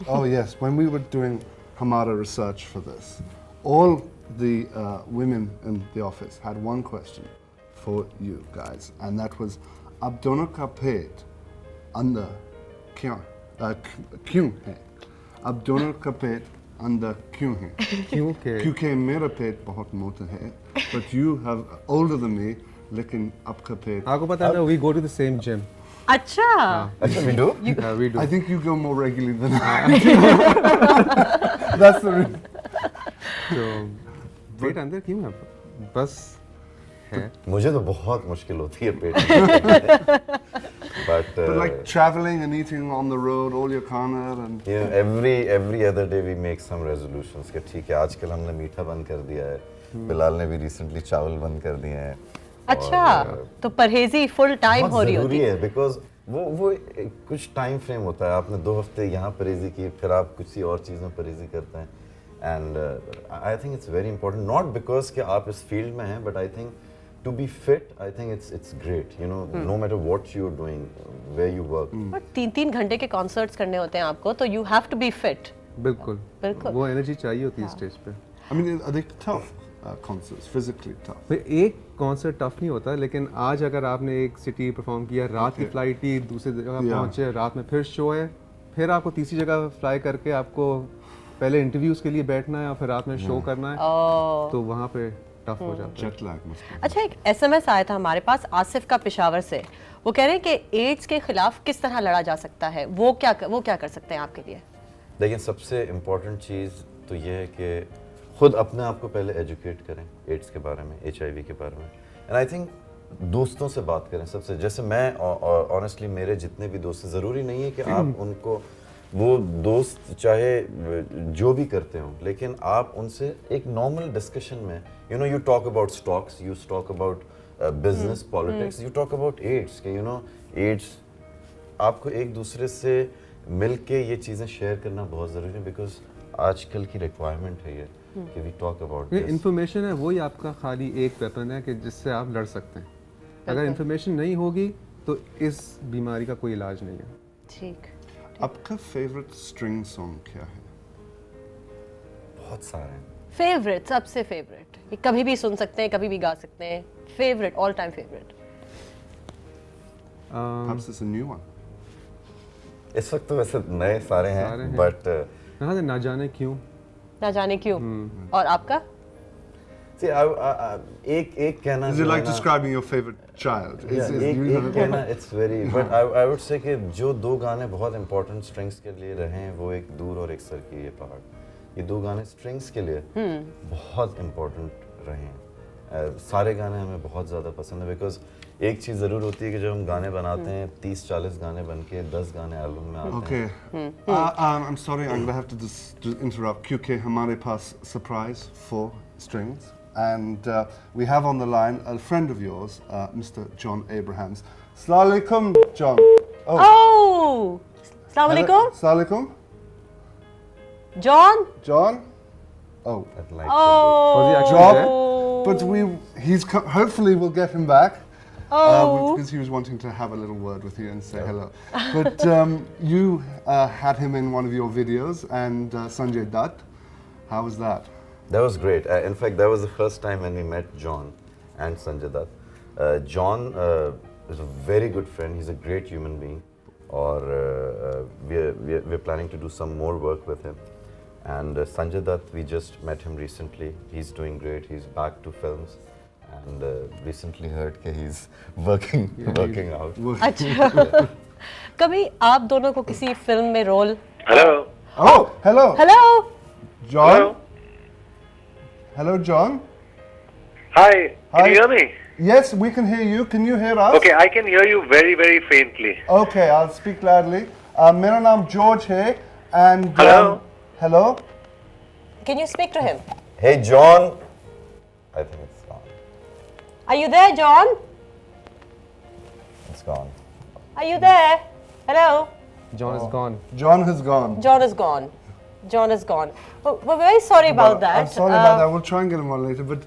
Oh yes, when we were doing Hamara research for this, all the women in the office had one question for you guys, and that was, "Ab dono ka pet andar kyun hai? Ab dono ka pet andar kyun hai? Kyunki mera pet bahut mota hai, but you have older than me, lekin आपका पेट." आपको पता है ना, we go to the same gym. अच्छा. Actually, we do? We do. I think you go more regularly than I. That's the reason. तो पेट अंदर क्यों है? बस है. मुझे तो बहुत मुश्किल होती है पेट. But like traveling and eating on the road, all your khana and you know, every other day we make some resolutions कि ठीक है आजकल हमने मीठा बंद कर दिया है. बिलाल ने भी recently चावल बंद कर दिए हैं. अच्छा, तो परहेजी फुल टाइम हो रही होती है बिकॉज वो कुछ टाइम फ्रेम होता है. आपने 2 हफ्ते यहाँ परहेजी की, फिर आप किसी और चीज़ में परहेजी करते हैं. And I think it's very important, not because कि आप इस फील्ड में हैं, but I think to be fit, I think it's great, you know, no matter what you are doing, where you work. But 3-3 घंटे के concerts करने होते हैं आपको, तो you have to be fit. बिल्कुल, वो एनर्जी चाहिए होती है स्टेज पे. I mean, are they tough concerts, physically tough? भाई एक कॉन्सर्ट टफ नहीं होता, लेकिन आज अगर आपने एक सिटी परफॉर्म किया, रात की फ्लाइट थी, दूसरी जगह पहुंचे, रात में फिर शो है, फिर आपको तीसरी जगह फ्लाई करके आपको पहले इंटरव्यूज के लिए बैठना है और फिर रात में शो करना है, तो वहाँ पे टफ हो जाता है. Jet lag must be. अच्छा, एक SMS आया था हमारे पास आसिफ का पेशावर से. वो कह रहे हैं कि एड्स के खिलाफ किस तरह लड़ा जा सकता है, वो क्या कर सकते हैं आपके लिए? लेकिन सबसे इम्पोर्टेंट चीज़ तो ये है कि खुद अपने आप को पहले एजुकेट करें एड्स के बारे में, HIV के बारे में. एंड आई थिंक दोस्तों से बात करें सबसे. जैसे मैं ऑनेस्टली मेरे जितने भी दोस्त, ज़रूरी नहीं है कि आप उनको, वो दोस्त चाहे जो भी करते हो, लेकिन आप उनसे एक नॉर्मल डिस्कशन में, you know, you talk about stocks, you talk about business, politics, you talk about ads के, यू नो, एड्स. आपको एक दूसरे से मिल के ये चीज़ें शेयर करना बहुत ज़रूरी है, बिकॉज आजकल की रिक्वायरमेंट है ये कि वी टॉक अबाउट. ये इन्फॉर्मेशन है, वही आपका खाली एक वेपन है कि जिससे आप लड़ सकते हैं. अगर इन्फॉर्मेशन नहीं होगी तो इस बीमारी का कोई इलाज नहीं है. ठीक. आपका favorite string song क्या है? बहुत सारे हैं. फेवरेट, सबसे फेवरेट, ये कभी भी सुन सकते हैं, कभी भी गा सकते हैं. Favourite, all time favourite. Perhaps it's a new one. इस वक्त तो वैसे नए सारे हैं, बट ना जाने क्यों. ना जाने क्यों. और आपका? See, एक कहना. Is it like describing your favorite child? एक कहना, it's very. But I would say कि जो 2 गाने बहुत important strings के लिए रहे हैं, वो एक दूर और एक सर की ये पहाड़. ये 2 गाने strings के लिए बहुत important रहे हैं. सारे गाने हमें बहुत ज़्यादा पसंद है, because एक चीज़ ज़रूर होती है कि जब हम गाने बनाते हैं 30-40 गाने बन के 10 गाने एल्बम में आते हैं. Okay. I'm sorry, I'm gonna have to interrupt. क्योंकि हमारे पास surprise for strings, and we have on the line a friend of yours, Mr. John Abrahams. Assalamu alaikum, John. Oh, assalamu alaikum. Assalamu alaikum. John. John. Oh. I'd like Was he actually John. there? But hopefully we'll get him back. Oh. Because he was wanting to have a little word with you and say hello. But you had him in one of your videos, and Sanjay Dutt. How was that? That was great. In fact, that was the first time when we met John and Sanjay Dutt. John is a very good friend. He's a great human being. Or we're planning to do some more work with him. And Sanjay Dutt, we just met him recently. He's doing great. He's back to films. And recently heard that he's working out. अच्छा. कभी आप दोनों को किसी film में role? Hello. Oh, hello. Hello. John. Hello. Hello, John. Hi. Can Hi. you hear me? Yes, we can hear you. Can you hear us? Okay, I can hear you very, very faintly. Okay, I'll speak loudly. मेरा नाम George है, and Hello. hello. Can you speak to him? Hey, John. I think it's gone. Are you there, John? It's gone. Are you there? Hello. John is gone. John has gone. John is gone. John is gone. We're very sorry about that. I'm sorry about that. We'll try and get him on later. But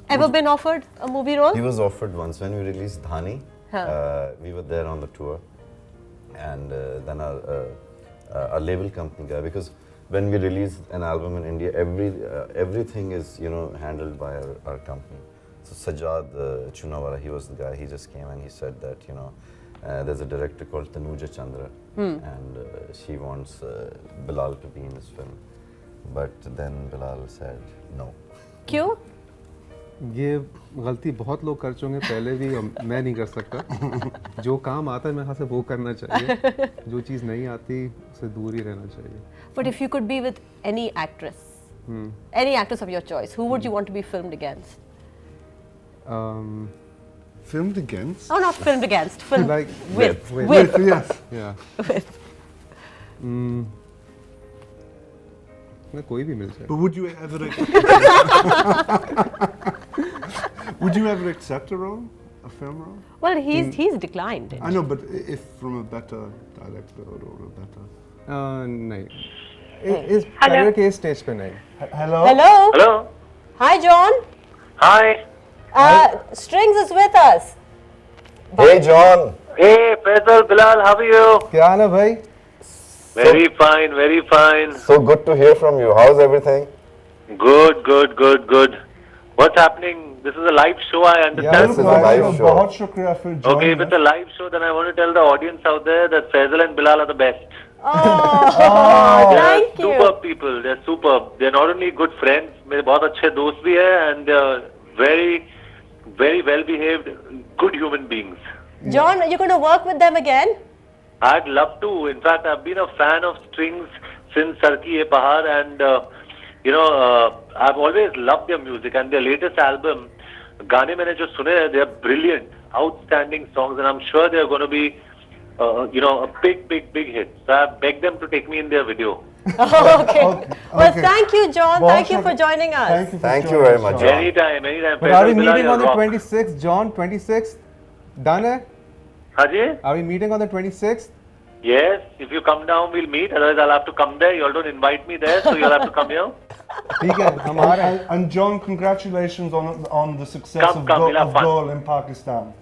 Ever been offered a movie role? He was offered once when we released Dhani. Huh. We were there on the tour, and then our a label company guy, because when we release an album in India, everything is, you know, handled by our company. So Sajjad Chunawala, he was the guy. He just came and he said that, you know, there's a director called Tanuja Chandra, and she wants Bilal to be in this film. But then Bilal said no. क्यों? ये गलती बहुत लोग कर चुके हैं पहले भी, मैं नहीं कर सकता. जो काम आता है मेरे ख्याल से वो करना चाहिए, जो चीज़ नहीं आती उससे दूर ही रहना चाहिए. But if you could be with any actress, any actress of your choice, who would you want to be filmed against? Filmed against? Oh, not filmed against, filmed Like with. Yes. Yeah. With. मैं कोई भी मिल जाए. But would you ever would you ever accept a role, a film role? Well, he's declined it. I know, but if from a better director or a better. नहीं, इस career के stage पे नहीं. Hello. Hello. Hello. Hi, John. Hi. Strings is with us. Hey John. Hey, Faisal, Bilal, how are you? क्या हाल है भाई? Very fine, very fine. So good to hear from you. How's everything? Good, good, good, good. What's happening? This is a live show, I understand. This is a live show. बहुत शुक्रिया for joining Okay, if it's a live show, then I want to tell the audience out there that Faisal and Bilal are the best. Oh, thank you. Superb people. They're superb. They're not only good friends, मेरे बहुत अच्छे दोस्त भी हैं, and they're very, very well behaved, good human beings. John, are you going to work with them again? I'd love to. In fact, I've been a fan of Strings since Sarki Ye Pahar, and you know, I've always loved their music. And their latest album, गाने मैंने जो सुने, they are brilliant, outstanding songs, and I'm sure they are going to be, you know, a big, big, big hit. So I beg them to take me in their video. Okay. Well, Okay. thank you, John. बहुत Thank you for शुक्रिया. joining us. Thank you joining very us, much, John. John. Anytime, anytime. But are we Faisal, Bilal, meeting on the you're rock. 26th, John? 26th? Done है? हाँ जी? Are we meeting on the 26th? Yes. If you come down, we'll meet. Otherwise, I'll have to come there. You all don't invite me there, so you'll have to come here. ठीक है, हम आ रहे हैं. And John, congratulations on the success Come, of we'll have fun. Goal in Pakistan.